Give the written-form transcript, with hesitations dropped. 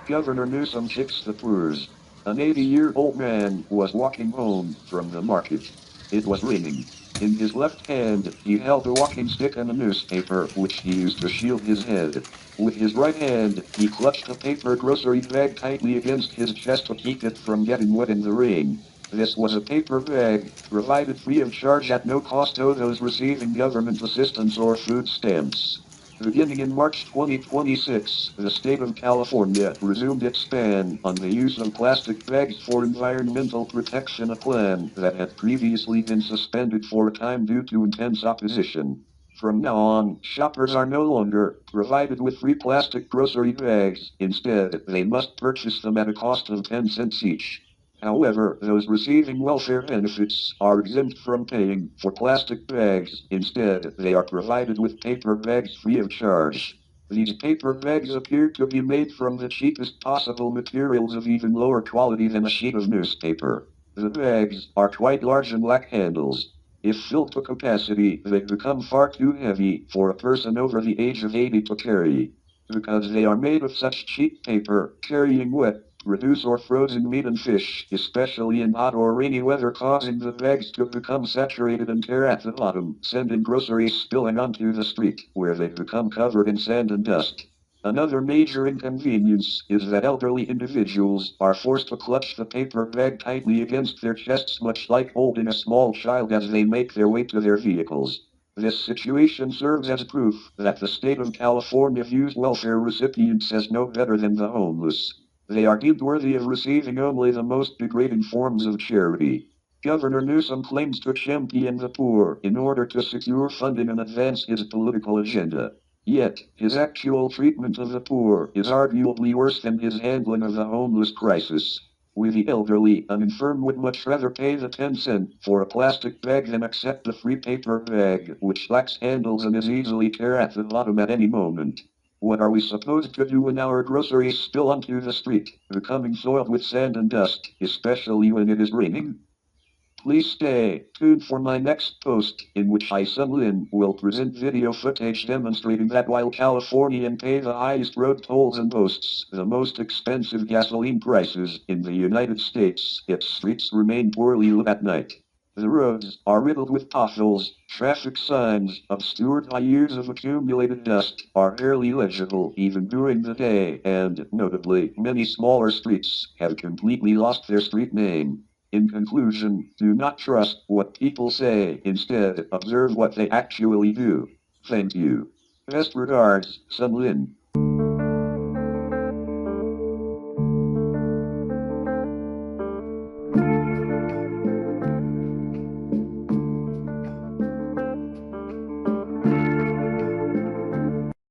Governor Newsom kicks the poors. An 80-year-old man was walking home from the market. It was raining. In his left hand, he held a walking stick and a newspaper, which he used to shield his head. With his right hand, he clutched a paper grocery bag tightly against his chest to keep it from getting wet in the rain. This was a paper bag, provided free of charge at no cost to those receiving government assistance or food stamps. Beginning in March 2026, the state of California resumed its ban on the use of plastic bags for environmental protection, a plan that had previously been suspended for a time due to intense opposition. From now on, shoppers are no longer provided with free plastic grocery bags. Instead, they must purchase them at a cost of 10 cents each. However, those receiving welfare benefits are exempt from paying for plastic bags. Instead, they are provided with paper bags free of charge. These paper bags appear to be made from the cheapest possible materials of even lower quality than a sheet of newspaper. The bags are quite large and lack handles. If filled to capacity, they become far too heavy for a person over the age of 80 to carry. Because they are made of such cheap paper, carrying wet, reduce or frozen meat and fish, especially in hot or rainy weather, causing the bags to become saturated and tear at the bottom, sending groceries spilling onto the street, where they become covered in sand and dust. Another major inconvenience is that elderly individuals are forced to clutch the paper bag tightly against their chests, much like holding a small child, as they make their way to their vehicles. This situation serves as proof that the state of California views welfare recipients as no better than the homeless. They are deemed worthy of receiving only the most degrading forms of charity. Governor Newsom claims to champion the poor in order to secure funding and advance his political agenda. Yet, his actual treatment of the poor is arguably worse than his handling of the homeless crisis. We, the elderly and infirm, would much rather pay the 10 cents for a plastic bag than accept the free paper bag, which lacks handles and is easily tear at the bottom at any moment. What are we supposed to do when our groceries spill onto the street, becoming soiled with sand and dust, especially when it is raining? Please stay tuned for my next post, in which NEWSOM will present video footage demonstrating that while Californians pay the highest road tolls and boasts the most expensive gasoline prices in the United States, its streets remain poorly lit at night. The roads are riddled with potholes, traffic signs, obscured by years of accumulated dust, are barely legible even during the day, and, notably, many smaller streets have completely lost their street name. In conclusion, do not trust what people say. Instead, observe what they actually do. Thank you. Best regards, NEWSOM.